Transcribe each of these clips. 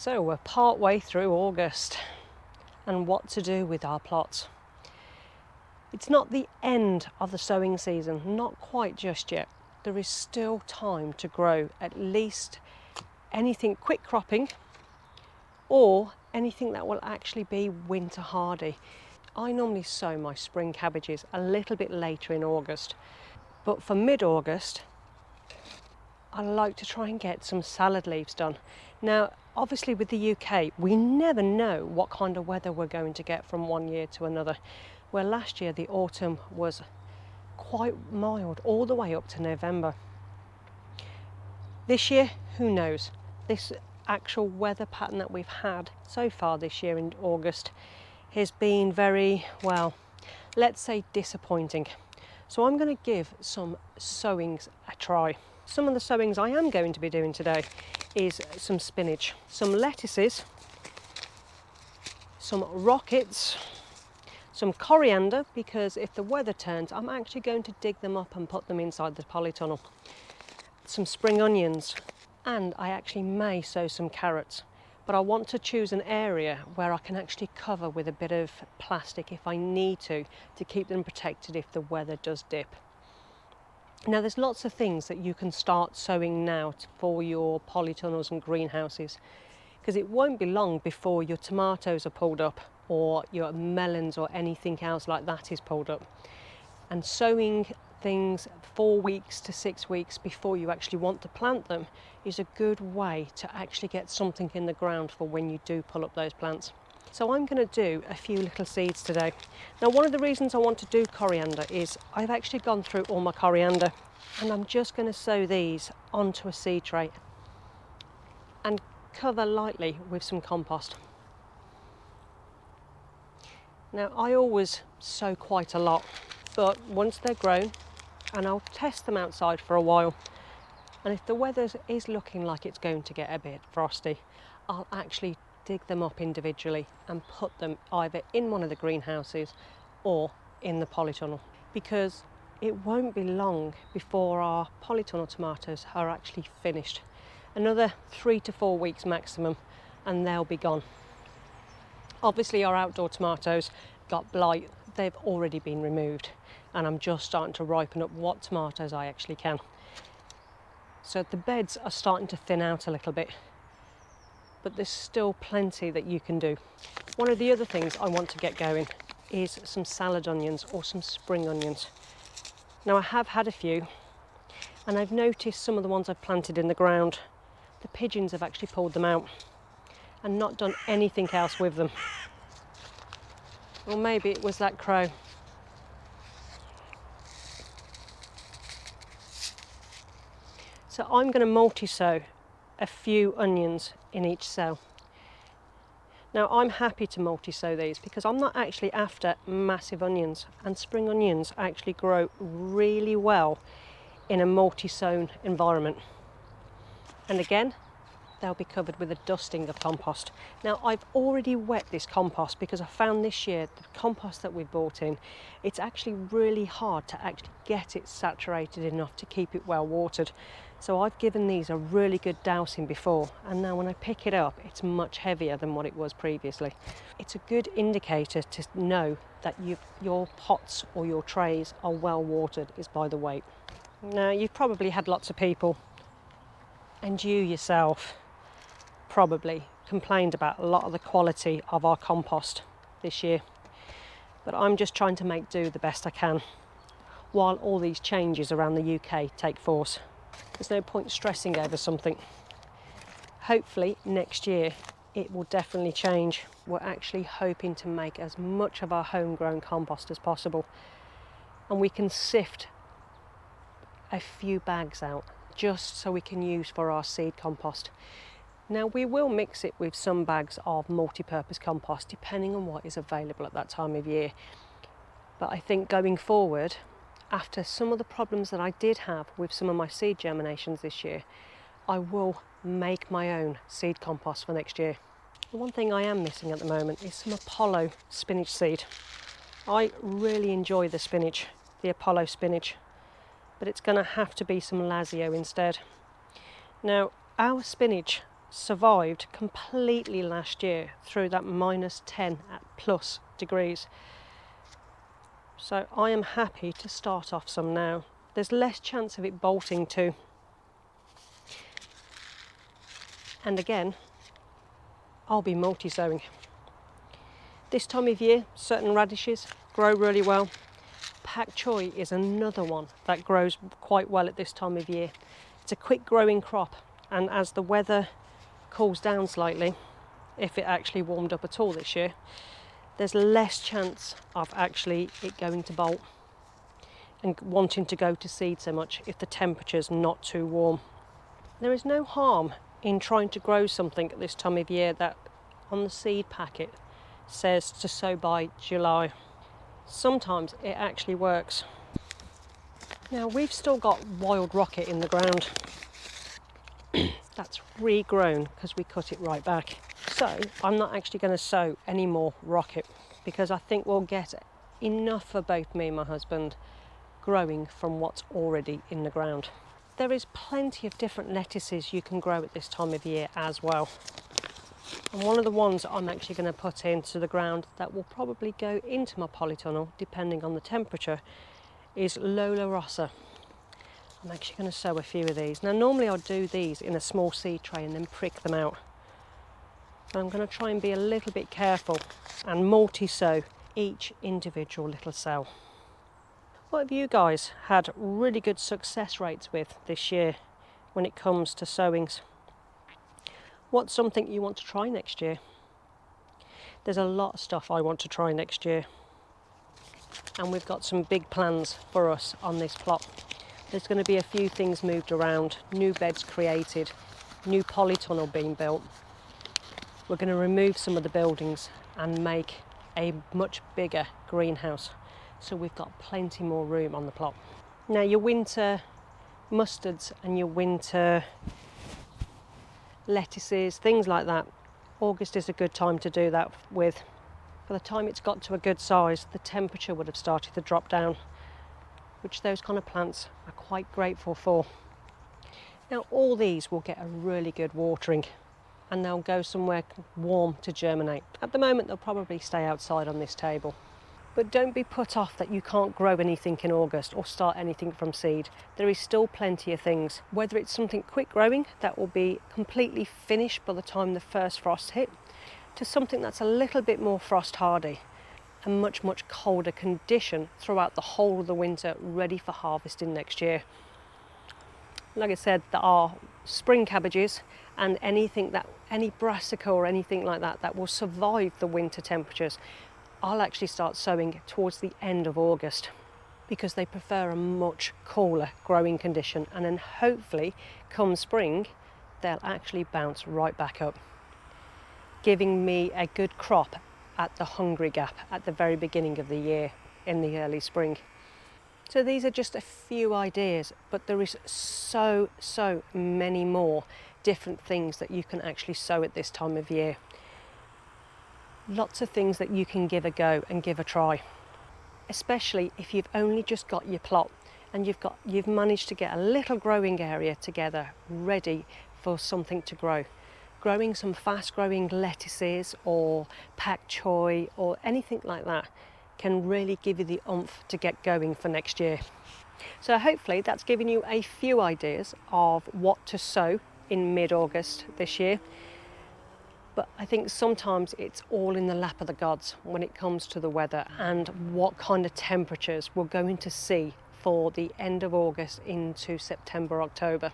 So we're part way through August and what to do with our plots. It's not the end of the sowing season, not quite just yet. There is still time to grow at least anything quick cropping or anything that will actually be winter hardy. I normally sow my spring cabbages a little bit later in August, but for mid-August I like to try and get some salad leaves done. Now, obviously with the UK, we never know what kind of weather we're going to get from one year to another. Where last year the autumn was quite mild all the way up to November. This year, who knows? This actual weather pattern that we've had so far this year in August has been very, well, let's say disappointing. So I'm going to give some sowings a try. Some of the sowings I am going to be doing today is some spinach, some lettuces, some rockets, some coriander, because if the weather turns, I'm actually going to dig them up and put them inside the polytunnel. Some spring onions, and I actually may sow some carrots, but I want to choose an area where I can actually cover with a bit of plastic if I need to keep them protected if the weather does dip. Now there's lots of things that you can start sowing now for your polytunnels and greenhouses, because it won't be long before your tomatoes are pulled up or your melons or anything else like that is pulled up. And sowing things 4 weeks to 6 weeks before you actually want to plant them is a good way to actually get something in the ground for when you do pull up those plants. So I'm going to do a few little seeds today. Now one of the reasons I want to do coriander is I've actually gone through all my coriander and I'm just going to sow these onto a seed tray and cover lightly with some compost. Now I always sow quite a lot, but once they're grown, and I'll test them outside for a while, and if the weather is looking like it's going to get a bit frosty, I'll actually dig them up individually and put them either in one of the greenhouses or in the polytunnel, because it won't be long before our polytunnel tomatoes are actually finished. Another 3 to 4 weeks maximum and they'll be gone. Obviously our outdoor tomatoes got blight, they've already been removed, and I'm just starting to ripen up what tomatoes I actually can. So the beds are starting to thin out a little bit, but there's still plenty that you can do. One of the other things I want to get going is some salad onions or some spring onions. Now I have had a few, and I've noticed some of the ones I've planted in the ground, the pigeons have actually pulled them out and not done anything else with them. Or maybe it was that crow. So I'm going to multi-sow a few onions in each cell. Now I'm happy to multi-sow these because I'm not actually after massive onions, and spring onions actually grow really well in a multi-sown environment. And again, they'll be covered with a dusting of compost. Now I've already wet this compost because I found this year the compost that we bought in, it's actually really hard to actually get it saturated enough to keep it well watered. So I've given these a really good dousing before, and now when I pick it up it's much heavier than what it was previously. It's a good indicator to know that your pots or your trays are well watered is by the weight. Now you've probably had lots of people, and you yourself probably complained about a lot of the quality of our compost this year, but I'm just trying to make do the best I can while all these changes around the UK take force. There's no point stressing over something. Hopefully next year it will definitely change. We're actually hoping to make as much of our homegrown compost as possible, and we can sift a few bags out just so we can use for our seed compost. Now we will mix it with some bags of multi-purpose compost depending on what is available at that time of year. But I think going forward, after some of the problems that I did have with some of my seed germinations this year, I will make my own seed compost for next year. The one thing I am missing at the moment is some Apollo spinach seed. I really enjoy the spinach, the Apollo spinach, but it's going to have to be some Lazio instead. Now our spinach survived completely last year through that -10 at plus degrees. So I am happy to start off some now. There's less chance of it bolting too. And again, I'll be multi-sowing. This time of year, certain radishes grow really well. Pak choy is another one that grows quite well at this time of year. It's a quick growing crop, and as the weather cools down slightly, if it actually warmed up at all this year, there's less chance of actually it going to bolt and wanting to go to seed so much if the temperature's not too warm. There is no harm in trying to grow something at this time of year that on the seed packet says to sow by July. Sometimes it actually works. Now we've still got wild rocket in the ground. That's regrown because we cut it right back. So I'm not actually going to sow any more rocket because I think we'll get enough for both me and my husband growing from what's already in the ground. There is plenty of different lettuces you can grow at this time of year as well. And one of the ones I'm actually going to put into the ground that will probably go into my polytunnel, depending on the temperature, is Lola Rossa. I'm actually going to sow a few of these. Now normally I'd do these in a small seed tray and then prick them out. But I'm going to try and be a little bit careful and multi-sow each individual little cell. What have you guys had really good success rates with this year when it comes to sowings? What's something you want to try next year? There's a lot of stuff I want to try next year. And we've got some big plans for us on this plot. There's going to be a few things moved around, new beds created, new polytunnel being built. We're going to remove some of the buildings and make a much bigger greenhouse. So we've got plenty more room on the plot. Now your winter mustards and your winter lettuces, things like that, August is a good time to do that with. By the time it's got to a good size, the temperature would have started to drop down, which those kind of plants are quite grateful for. Now all these will get a really good watering and they'll go somewhere warm to germinate. At the moment they'll probably stay outside on this table. But don't be put off that you can't grow anything in August or start anything from seed. There is still plenty of things. Whether it's something quick growing that will be completely finished by the time the first frost hit, to something that's a little bit more frost hardy and much colder condition throughout the whole of the winter, ready for harvesting next year. Like I said, there are spring cabbages and any brassica or anything like that that will survive the winter temperatures. I'll actually start sowing towards the end of August because they prefer a much cooler growing condition, and then hopefully come spring they'll actually bounce right back up, giving me a good crop at the hungry gap at the very beginning of the year in the early spring. So these are just a few ideas, but there is so many more different things that you can actually sow at this time of year. Lots of things that you can give a go and give a try, especially if you've only just got your plot and you've managed to get a little growing area together ready for something to grow. Growing some fast growing lettuces or pak choy or anything like that can really give you the oomph to get going for next year. So hopefully that's given you a few ideas of what to sow in mid-August this year. But I think sometimes it's all in the lap of the gods when it comes to the weather and what kind of temperatures we're going to see for the end of August into September, October.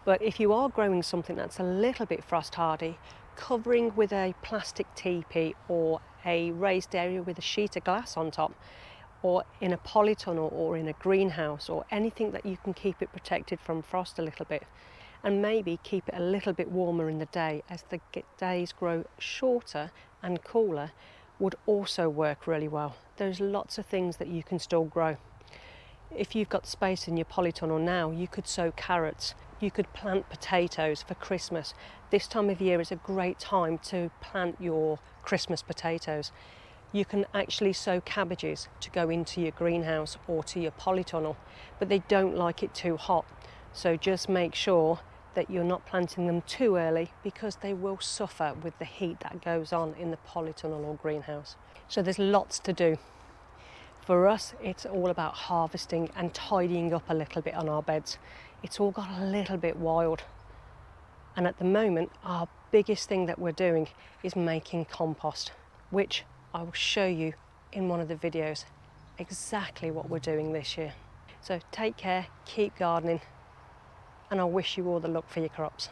But if you are growing something that's a little bit frost hardy, covering with a plastic teepee or a raised area with a sheet of glass on top, or in a polytunnel or in a greenhouse, or anything that you can keep it protected from frost a little bit, and maybe keep it a little bit warmer in the day as the days grow shorter and cooler, would also work really well. There's lots of things that you can still grow. If you've got space in your polytunnel now, you could sow carrots, you could plant potatoes for Christmas. This time of year is a great time to plant your Christmas potatoes. You can actually sow cabbages to go into your greenhouse or to your polytunnel, but they don't like it too hot. So just make sure that you're not planting them too early because they will suffer with the heat that goes on in the polytunnel or greenhouse. So there's lots to do. For us, it's all about harvesting and tidying up a little bit on our beds. It's all got a little bit wild. And at the moment, our biggest thing that we're doing is making compost, which I will show you in one of the videos exactly what we're doing this year. So take care, keep gardening, and I wish you all the luck for your crops.